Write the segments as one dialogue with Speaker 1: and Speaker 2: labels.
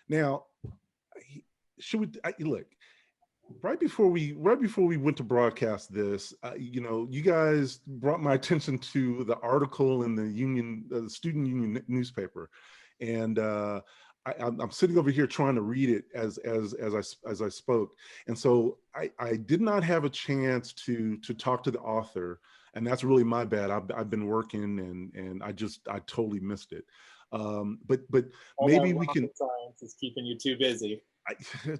Speaker 1: Now, should we look? Right before we went to broadcast this, you know, you guys brought my attention to the article in the union, the student union newspaper, and I'm sitting over here trying to read it as I spoke, and so I did not have a chance to talk to the author, and that's really my bad. I've been working, and I totally missed it. But
Speaker 2: All
Speaker 1: maybe
Speaker 2: that
Speaker 1: we can.
Speaker 2: rocket science is keeping you too busy.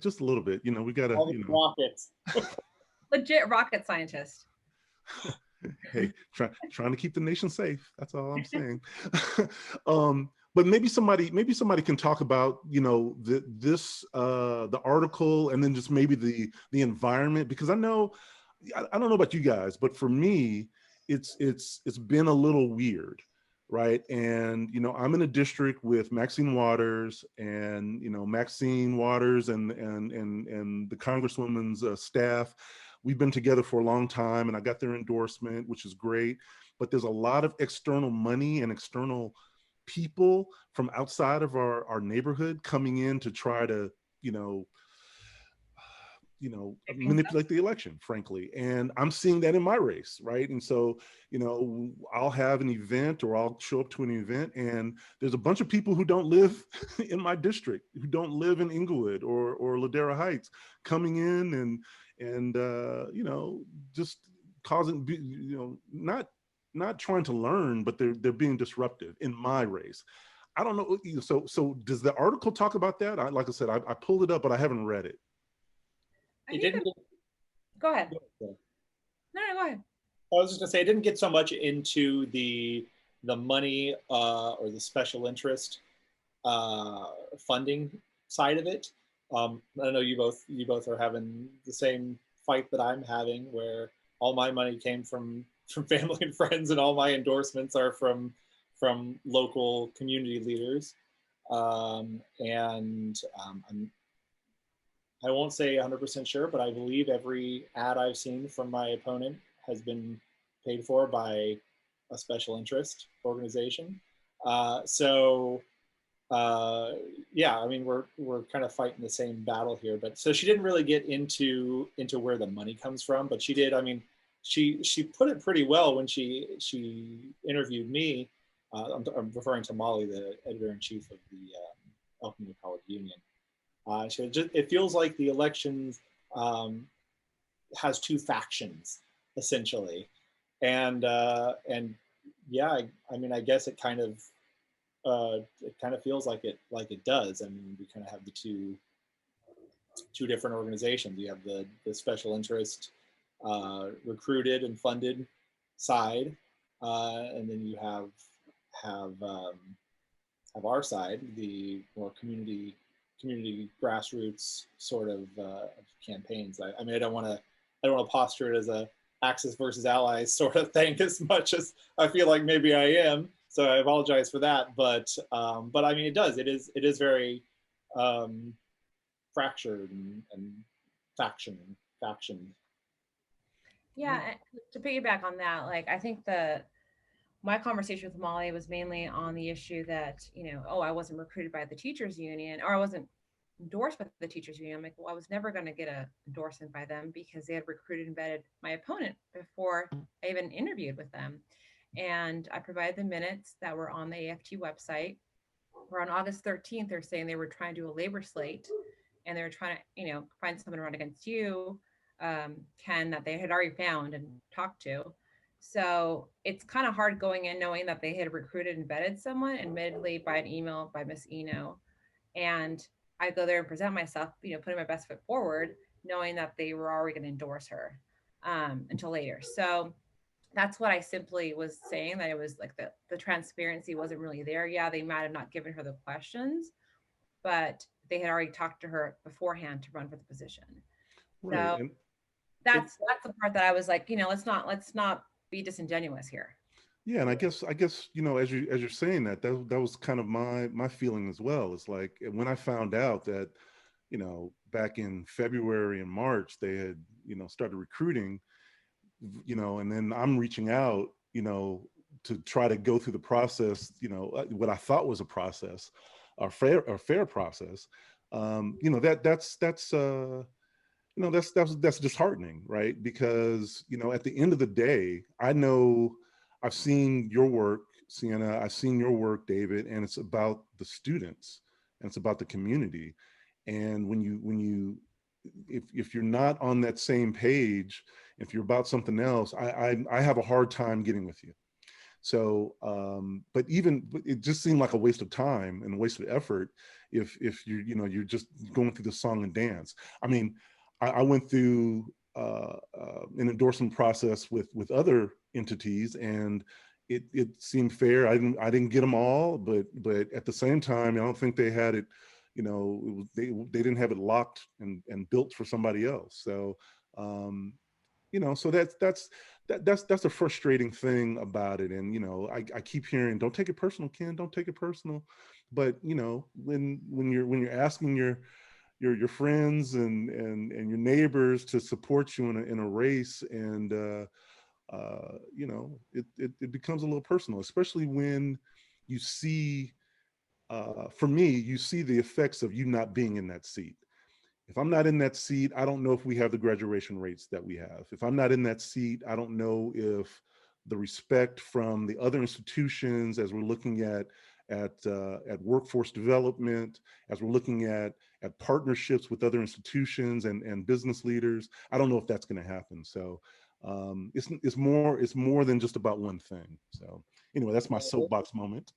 Speaker 1: Just a little bit, you know, we gotta,
Speaker 2: All the
Speaker 1: you know.
Speaker 2: rockets.
Speaker 3: Legit rocket scientist.
Speaker 1: Hey, trying to keep the nation safe. That's all I'm saying. But maybe somebody can talk about, you know, the article, and then just maybe the environment, because I don't know about you guys, but for me, it's been a little weird, right? And you know, I'm in a district with Maxine Waters, and you know, Maxine Waters and the Congresswoman's staff. We've been together for a long time, and I got their endorsement, which is great. But there's a lot of external money and external people from outside of our neighborhood coming in to try to, you know, manipulate the election, frankly. And I'm seeing that in my race, right? And so, you know, I'll have an event, or I'll show up to an event, and there's a bunch of people who don't live in my district, who don't live in Inglewood or Ladera Heights, coming in and you know, just causing, you know, not trying to learn, but they're being disruptive in my race. I don't know. So does the article talk about that? Like I said, I pulled it up, but I haven't read it.
Speaker 2: It didn't.
Speaker 3: Go ahead. No, go ahead.
Speaker 2: I was just gonna say, it didn't get so much into the money or the special interest funding side of it. I know you both are having the same fight that I'm having, where all my money came from family and friends, and all my endorsements are from local community leaders. I won't say 100% sure, but I believe every ad I've seen from my opponent has been paid for by a special interest organization. Yeah, I mean, we're kind of fighting the same battle here. But so she didn't really get into where the money comes from, but she did. I mean, she put it pretty well when she interviewed me. I'm referring to Molly, the editor-in-chief of the El Camino College Union. It feels like the elections has two factions, essentially, and yeah, I mean, I guess it kind of feels like it does. I mean, we kind of have the two different organizations. You have the special interest recruited and funded side, and then you have our side, the more community grassroots sort of campaigns. I mean, I don't want to posture it as a Axis versus Allies sort of thing, as much as I feel like maybe I am. So I apologize for that. But I mean, it is very fractured and factioned.
Speaker 3: Yeah, to piggyback on that, like, I think my conversation with Molly was mainly on the issue that, you know, oh, I wasn't recruited by the teachers union, or I wasn't endorsed by the teachers union. I'm like, well, I was never going to get an endorsement by them because they had recruited and vetted my opponent before I even interviewed with them. And I provided the minutes that were on the AFT website, where on August 13th, they're saying they were trying to do a labor slate, and they were trying to, you know, find someone to run against you, Ken, that they had already found and talked to. So it's kind of hard going in knowing that they had recruited and vetted someone, admittedly by an email by Miss Eno. And I go there and present myself, you know, putting my best foot forward, knowing that they were already going to endorse her until later. So that's what I simply was saying, that it was like the transparency wasn't really there. Yeah, they might have not given her the questions, but they had already talked to her beforehand to run for the position. Right. So that's the part that I was like, you know, let's not be disingenuous here.
Speaker 1: Yeah, and I guess you know, as you're saying that was kind of my feeling as well. It's like when I found out that, you know, back in February and March they had, you know, started recruiting, you know, and then I'm reaching out, you know, to try to go through the process, you know, what I thought was a process. a fair process, you know, that's disheartening, right? Because, you know, at the end of the day, I know I've seen your work, Siannah, I've seen your work, David, and it's about the students and it's about the community. And if you're not on that same page, if you're about something else, I have a hard time getting with you. So, but it just seemed like a waste of time and a waste of effort if you're just going through the song and dance. I mean, I went through an endorsement process with other entities, and it seemed fair. I didn't get them all, but at the same time, I don't think they had it. You know, they didn't have it locked and built for somebody else. So, you know, so that's a frustrating thing about it. And, you know, I keep hearing, don't take it personal, Ken, don't take it personal. But, you know, when you're asking your friends and your neighbors to support you in a race, and you know, it becomes a little personal, especially when you see, for me, you see the effects of you not being in that seat. If I'm not in that seat, I don't know if we have the graduation rates that we have. If I'm not in that seat, I don't know if the respect from the other institutions, as we're looking at workforce development, as we're looking at partnerships with other institutions and business leaders, I don't know if that's going to happen. So it's more than just about one thing. So anyway, that's my soapbox moment.